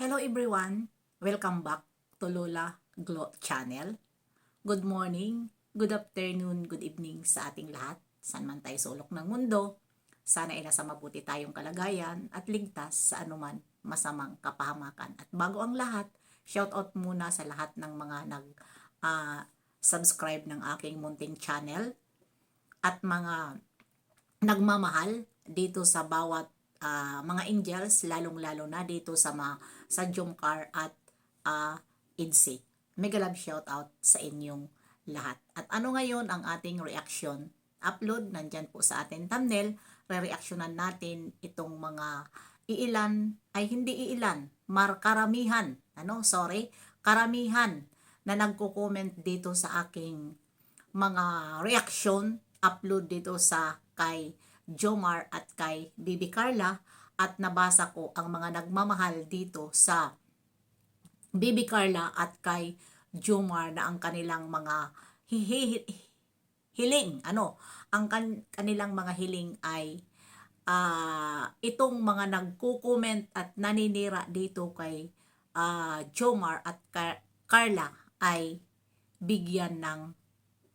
Hello everyone! Welcome back to Lola Glo Channel. Good morning, good afternoon, good evening sa ating lahat. Saan man tayo sulok ng mundo, sana ay nasa mabuti tayong kalagayan at ligtas sa anuman masamang kapahamakan. At bago ang lahat, shout out muna sa lahat ng mga subscribe ng aking munting channel at mga nagmamahal dito sa bawat mga angels, lalong-lalo na dito sa Jomcar at IDSI. Mega love shout out sa inyong lahat. At ano ngayon ang ating reaction? Upload, nandyan po sa ating thumbnail. Re-reactionan natin itong mga hindi iilan, karamihan, karamihan na nagko-comment dito sa aking mga reaction, upload dito sa kay Jomar at kay Bibi Carla, at nabasa ko ang mga nagmamahal dito sa Bibi Carla at kay Jomar na ang kanilang mga hiling, kanilang mga hiling ay itong mga nagko-comment at naninira dito kay Jomar at Carla ay bigyan ng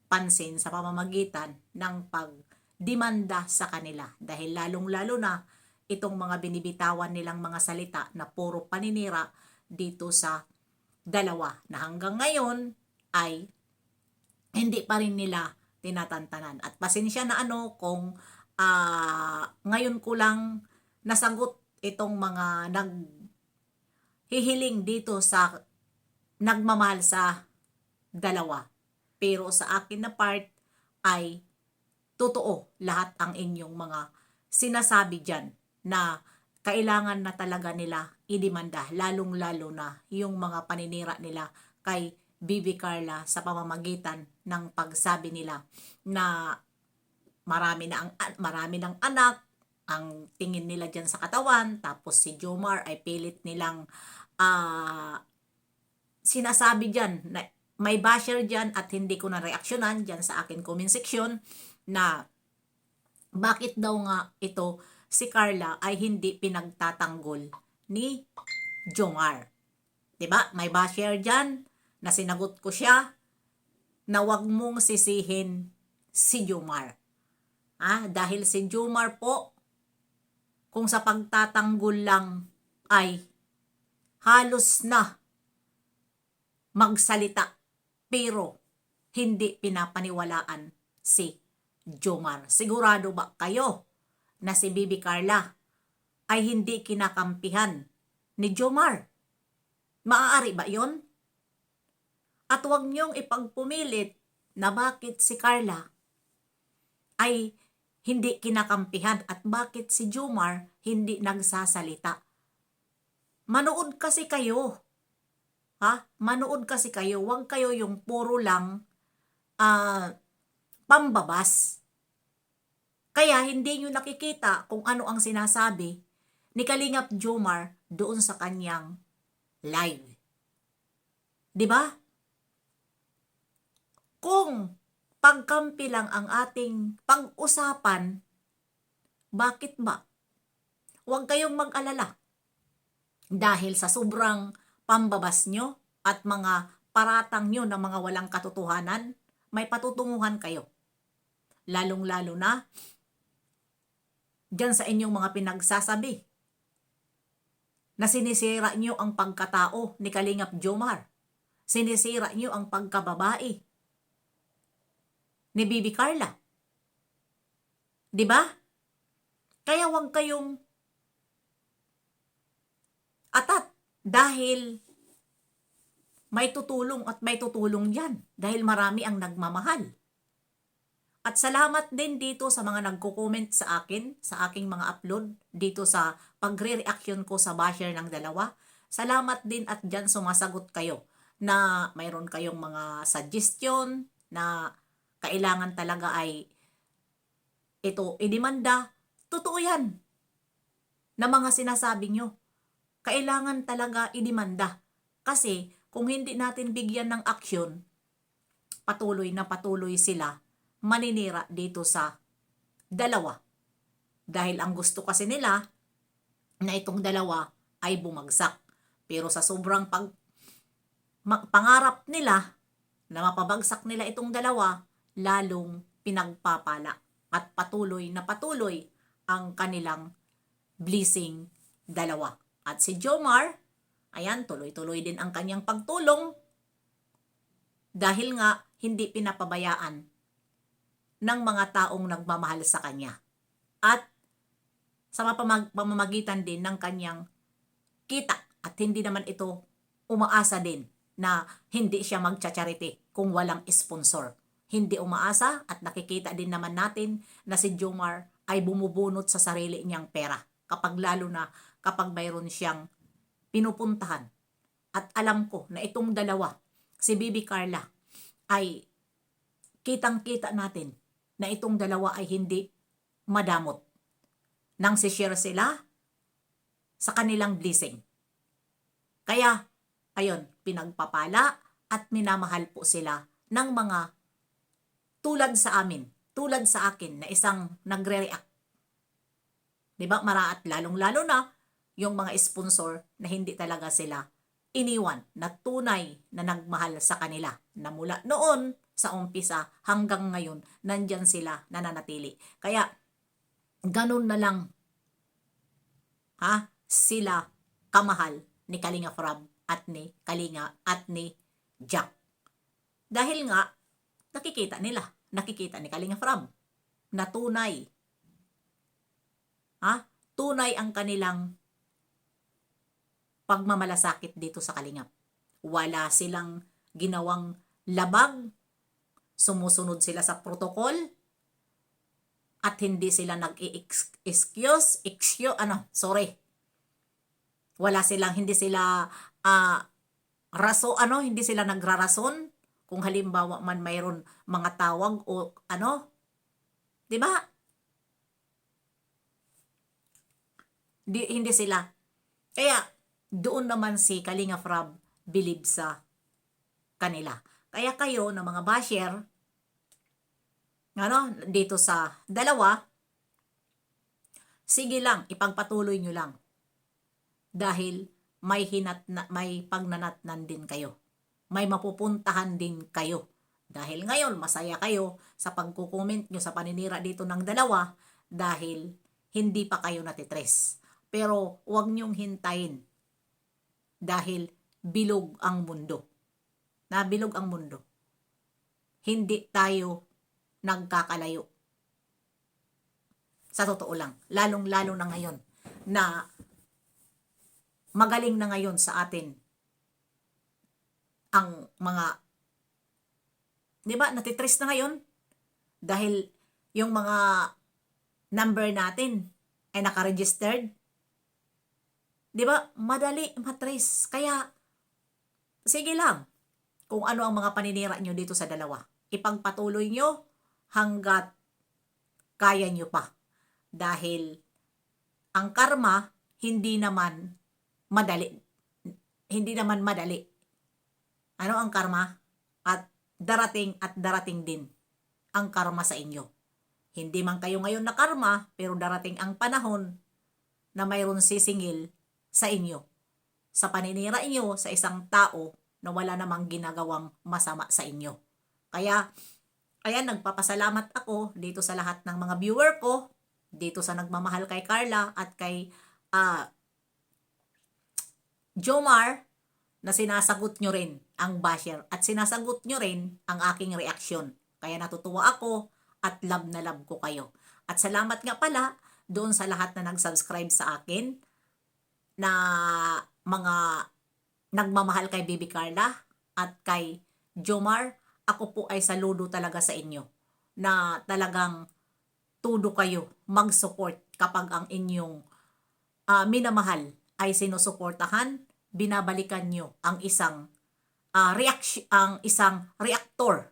pansin sa pamamagitan ng pagdemanda sa kanila, dahil lalong-lalo na itong mga binibitawan nilang mga salita na puro paninira dito sa dalawa na hanggang ngayon ay hindi pa rin nila tinatantanan. At pasensya na kung ngayon ko lang nasagot itong mga naghihiling dito sa nagmamahal sa dalawa. Pero sa akin na part ay totoo lahat ang inyong mga sinasabi dyan na kailangan na talaga nila idemanda, lalong-lalo na yung mga paninira nila kay Bibi Carla sa pamamagitan ng pagsabi nila na marami ng anak ang tingin nila dyan sa katawan, tapos si Jomar ay pilit nilang sinasabi dyan na may basher dyan, at hindi ko na reaksyonan dyan sa akin comment section na bakit daw nga ito si Carla ay hindi pinagtatanggol ni Jomar. Diba? May basher dyan na sinagot ko siya na wag mong sisihin si Jomar. Dahil si Jomar po, kung sa pagtatanggol lang ay halos na magsalita, pero hindi pinapaniwalaan si Jomar. Sigurado ba kayo na si Bibi Carla ay hindi kinakampihan ni Jomar? Maaari ba yon? At huwag niyong ipagpumilit na bakit si Carla ay hindi kinakampihan at bakit si Jomar hindi nagsasalita. Manood kasi kayo. Manood kasi kayo, wag kayo yung puro lang pambabas. Kaya hindi nyo nakikita kung ano ang sinasabi ni Kalingap Jomar doon sa kanyang live. Diba? Kung pagkampi lang ang ating pag-usapan, bakit ba? Huwag kayong mag-alala. Dahil sa sobrang pambabas nyo at mga paratang nyo ng mga walang katotohanan, may patutunguhan kayo. Lalong-lalo na dyan sa inyong mga pinagsasabi na sinisira nyo ang pagkatao ni Kalingap Jomar. Sinisira nyo ang pagkababae ni Bibi Carla. Diba? Kaya huwag kayong atat, dahil may tutulong at may tutulong dyan, dahil marami ang nagmamahal. At salamat din dito sa mga nagko-comment sa akin, sa aking mga upload, dito sa pagre-reaction ko sa basher ng dalawa. Salamat din, at dyan sumasagot kayo na mayroon kayong mga suggestion na kailangan talaga ay ito idemanda. Totoo yan na mga sinasabi nyo. Kailangan talaga idemanda. Kasi kung hindi natin bigyan ng aksyon, patuloy na patuloy sila maninira dito sa dalawa. Dahil ang gusto kasi nila na itong dalawa ay bumagsak. Pero sa sobrang pangarap nila na mapabagsak nila itong dalawa, lalong pinagpapala at patuloy na patuloy ang kanilang blessing dalawa. At si Jomar, ayan, tuloy-tuloy din ang kanyang pagtulong dahil nga hindi pinapabayaan ng mga taong nagmamahal sa kanya. At sa pamamagitan din ng kanyang kita, at hindi naman ito umaasa din na hindi siya magcha-charity kung walang sponsor. Hindi umaasa at nakikita din naman natin na si Jomar ay bumubunot sa sarili niyang pera lalo na kapag mayroon siyang pinupuntahan. At alam ko na itong dalawa, si Bibi Carla, ay kitang-kita natin na itong dalawa ay hindi madamot nang si-share sila sa kanilang blessing. Kaya, ayun, pinagpapala at minamahal po sila ng mga tulad sa amin, tulad sa akin na isang nagre-react. Diba? At lalong-lalo na yung mga sponsor na hindi talaga sila iniwan na tunay na nagmahal sa kanila na mula noon sa umpisa hanggang ngayon nandyan sila nananatili. Kaya ganun na lang sila kamahal ni Kalinga Prab at ni Kalinga at ni Jack. Dahil nga nakikita ni Kalinga Prab na tunay ang kanilang pagmamalasakit dito sa Kalingap. Wala silang ginawang labag, sumusunod sila sa protocol, at hindi sila hindi sila hindi sila nagrarason kung halimbawa man mayroon mga tawag o di ba? Hindi sila. Kaya doon naman si Kalinga Prab believe sa kanila. Kaya kayo na mga basher, dito sa dalawa, sige lang, ipagpatuloy nyo lang. Dahil may pagnanatnan din kayo. May mapupuntahan din kayo. Dahil ngayon, masaya kayo sa pagkukomment nyo sa paninira dito ng dalawa dahil hindi pa kayo natitres. Pero huwag nyong hintayin dahil bilog ang mundo. Nabilog ang mundo. Hindi tayo nagkakalayo. Sa totoo lang, lalong-lalo na ngayon na magaling na ngayon sa atin ang mga, di ba, natitres na ngayon dahil yung mga number natin ay nakaregistered. Di ba, madali matrace. Kaya, sige lang kung ano ang mga paninira nyo dito sa dalawa. Ipagpatuloy nyo hanggat kaya nyo pa. Dahil ang karma hindi naman madali. Hindi naman madali. Ano ang karma? At darating din ang karma sa inyo. Hindi man kayo ngayon na karma, pero darating ang panahon na mayroon sisingil sa inyo. Sa paninira inyo sa isang tao na wala namang ginagawang masama sa inyo. Kaya, ayan, nagpapasalamat ako dito sa lahat ng mga viewer ko, dito sa nagmamahal kay Carla at kay Jomar, na sinasagot nyo rin ang basher at sinasagot nyo rin ang aking reaksyon. Kaya natutuwa ako at love na love ko kayo. At salamat nga pala doon sa lahat na nag-subscribe sa akin na mga nagmamahal kay Bibi Carla at kay Jomar. Ako po ay saludo talaga sa inyo na talagang tudo kayo mag-support kapag ang inyong minamahal ay sinusuportahan, binabalikan nyo ang isang reactor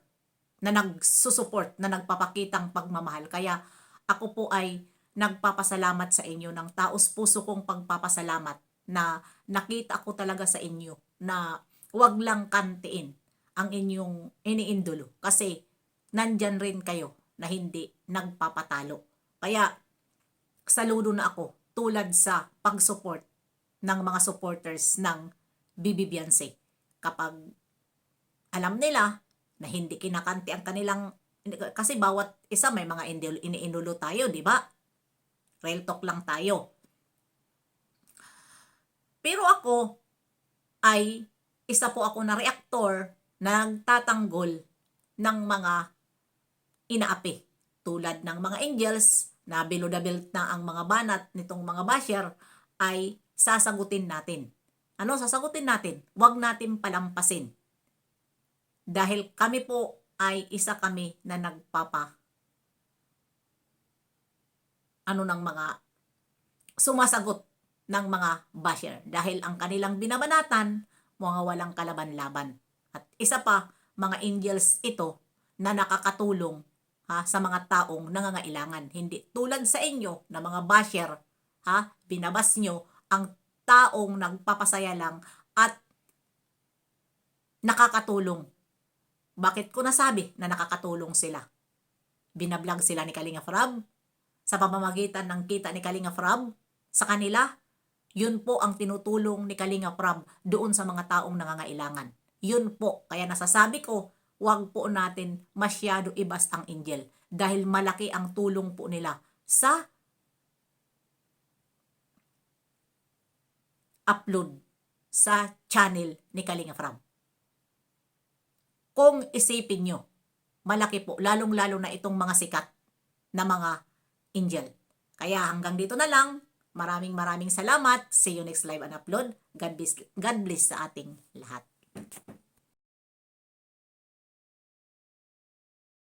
na nagsusuport, na nagpapakitang pagmamahal. Kaya ako po ay nagpapasalamat sa inyo ng taos puso kong pagpapasalamat na nakita ko talaga sa inyo na wag lang kantiin ang inyong iniindulo kasi nandyan rin kayo na hindi nagpapatalo. Kaya saludo na ako tulad sa pag-support ng mga supporters ng bibibiyanse. Kapag alam nila na hindi kinakanti ang kanilang, kasi bawat isa may mga iniinulo tayo, di ba? Real talk lang tayo. Pero ako ay isa po ako na reaktor na nagtatanggol ng mga inaapi. Tulad ng mga angels na below the belt na ang mga banat nitong mga basher, ay sasagutin natin. Ano sasagutin natin? Huwag natin palampasin. Dahil kami po ay isa kami na ng mga sumasagot ng mga basher. Dahil ang kanilang binabanatan, mga walang kalaban-laban. At isa pa, mga angels ito na nakakatulong sa mga taong nangangailangan. Hindi tulad sa inyo na mga basher, binabas nyo ang taong nagpapasaya lang at nakakatulong. Bakit ko nasabi na nakakatulong sila? Binablog sila ni Kalinga Prab sa pamamagitan ng kita ni Kalinga Prab sa kanila. Yun po ang tinutulong ni Kalinga Prab doon sa mga taong nangangailangan. Yun po, kaya nasasabi ko, huwag po natin masyado ibas ang angel dahil malaki ang tulong po nila sa upload sa channel ni Kalinga Prab. Kung isipin nyo, malaki po, lalong-lalo na itong mga sikat na mga angel. Kaya hanggang dito na lang. Maraming salamat. See you next live and upload. God bless sa ating lahat.